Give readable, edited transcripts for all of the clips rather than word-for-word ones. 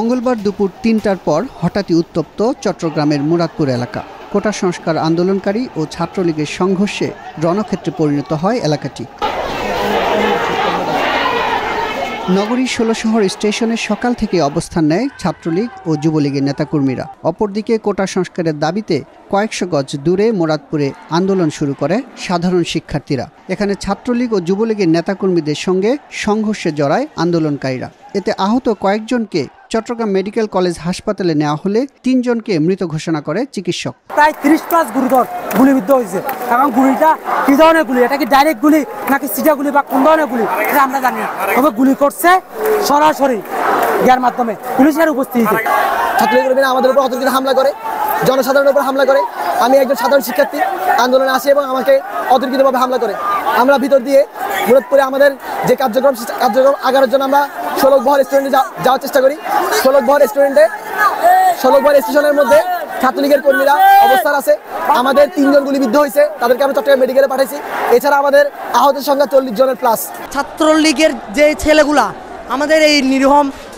মঙ্গলবার দুপুর ৩টার পর হঠাৎই উত্তপ্ত চট্টগ্রামের মুরাদপুর এলাকা। কোটা সংস্কার আন্দোলনকারী ও ছাত্রলীগের সংঘর্ষে রণক্ষেত্রে পরিণত হয় এলাকাটি। নগরীর ১৬ শহর স্টেশনে সকাল থেকে অবস্থান নেয় ছাত্রলীগ ও যুবলীগের নেতাকর্মীরা। অপরদিকে কোটা সংস্কারের দাবিতে কয়েকশো গজ দূরে মুরাদপুরে আন্দোলন শুরু করে সাধারণ শিক্ষার্থীরা। এখানে ছাত্রলীগ ও যুবলীগের নেতাকর্মীদের সঙ্গে সংঘর্ষে জড়ায় আন্দোলনকারীরা। এতে আহত কয়েকজনকে চট্টগ্রাম মেডিকেল কলেজ হাসপাতালে নেওয়া হলে ৩ জনকে মৃত ঘোষণা করে চিকিৎসক। প্রায় ৩০+ গুরুতর গুলিবিদ্ধ হয়েছে এবং গুলিটা কি ধরনের গুলি, এটা কি ডাইরেক্ট গুলি নাকি সিটা গুলি বা কোন ধরনের গুলি এটা আমরা জানি না। তবে গুলি করছে সরাসরি ইয়ার মাধ্যমে পুলিশের উপস্থিতিতে। ছাত্রলীগের আমাদের উপর অতর্কিত হামলা করে, জনসাধারণের উপর হামলা করে। আমি একজন সাধারণ শিক্ষার্থী, আন্দোলনে আসি এবং আমাকে অতর্কিতভাবে হামলা করে। আমরা ভিতর দিয়ে মুরাদপুরে আমাদের যে কার্যক্রম আগানোর জন্য আমরা ষোলকবহর রেস্টুরেন্টে যাওয়ার চেষ্টা করি। ষোলকবহর স্টেশনের মধ্যে ছাত্রলীগের কর্মীরা অবস্থান আছে। আমাদের ৩ জন গুলিবিদ্ধ হয়েছে, তাদেরকে আমরা চট্টগ্রাম মেডিকেলে পাঠাইছি। এছাড়া আমাদের আহতের সংখ্যা ৪০ জনের প্লাস। ছাত্রলীগের যে ছেলেগুলা আমাদের এই নিরীহ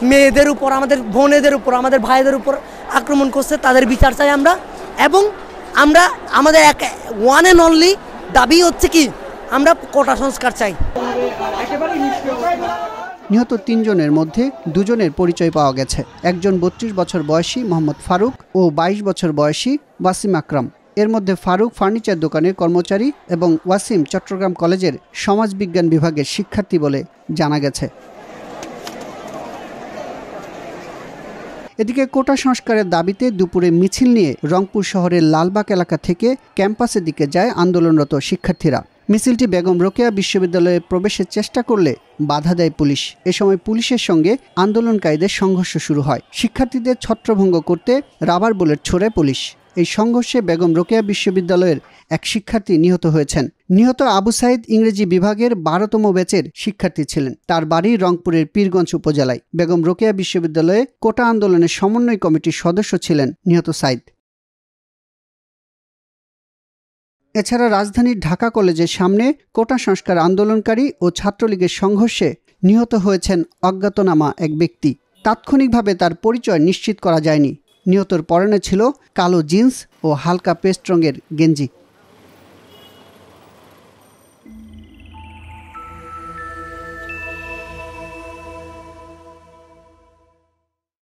মেয়েদের উপর, আমাদের বোনেদের উপর, আমাদের ভাইদের উপর আক্রমণ করছে, তাদের বিচার চাই আমরা। এবং আমরা আমাদের ওয়ান অ্যান্ড অনলি দাবি হচ্ছে কি, আমরা কোটা সংস্কার চাই। নিহত ৩ জনের মধ্যে 2 জনের পরিচয় পাওয়া গেছে। একজন 32 বছর বয়সী মোহাম্মদ ফারুক ও 22 বছর বয়সী ওয়াসিম আকরাম। এর মধ্যে ফারুক ফার্নিচার দোকানের কর্মচারী এবং ওয়াসিম চট্টগ্রাম কলেজের সমাজবিজ্ঞান বিভাগের শিক্ষার্থী বলে জানা গেছে। এদিকে কোটা সংস্কারের দাবিতে দুপুরে মিছিল নিয়ে রংপুর শহরের লালবাগ এলাকা থেকে ক্যাম্পাসের দিকে যায় আন্দোলনরত শিক্ষার্থীরা। মিছিলটি বেগম রোকেয়া বিশ্ববিদ্যালয়ে প্রবেশের চেষ্টা করলে বাধা দেয় পুলিশ। এ সময় পুলিশের সঙ্গে আন্দোলনকারীদের সংঘর্ষ শুরু হয়। শিক্ষার্থীদের ছত্রভঙ্গ করতে রাবার বুলেট ছোড়ে পুলিশ। এই সংঘর্ষে বেগম রোকেয়া বিশ্ববিদ্যালয়ের এক শিক্ষার্থী নিহত হয়েছেন। নিহত আবু সাইদ ইংরেজি বিভাগের 12তম ব্যাচের শিক্ষার্থী ছিলেন। তার বাড়ি রংপুরের পীরগঞ্জ উপজেলায়। বেগম রোকেয়া বিশ্ববিদ্যালয়ে কোটা আন্দোলনের সমন্বয় কমিটির সদস্য ছিলেন নিহত সাইদ। এছাড়া রাজধানীর ঢাকা কলেজের সামনে কোটা সংস্কার আন্দোলনকারী ও ছাত্রলীগের সংঘর্ষে নিহত হয়েছেন অজ্ঞাতনামা এক ব্যক্তি। তাৎক্ষণিকভাবে তার পরিচয় নিশ্চিত করা যায়নি। নিহতর পরনে ছিল কালো জিন্স ও হালকা পেস্ট রঙের গেঞ্জি।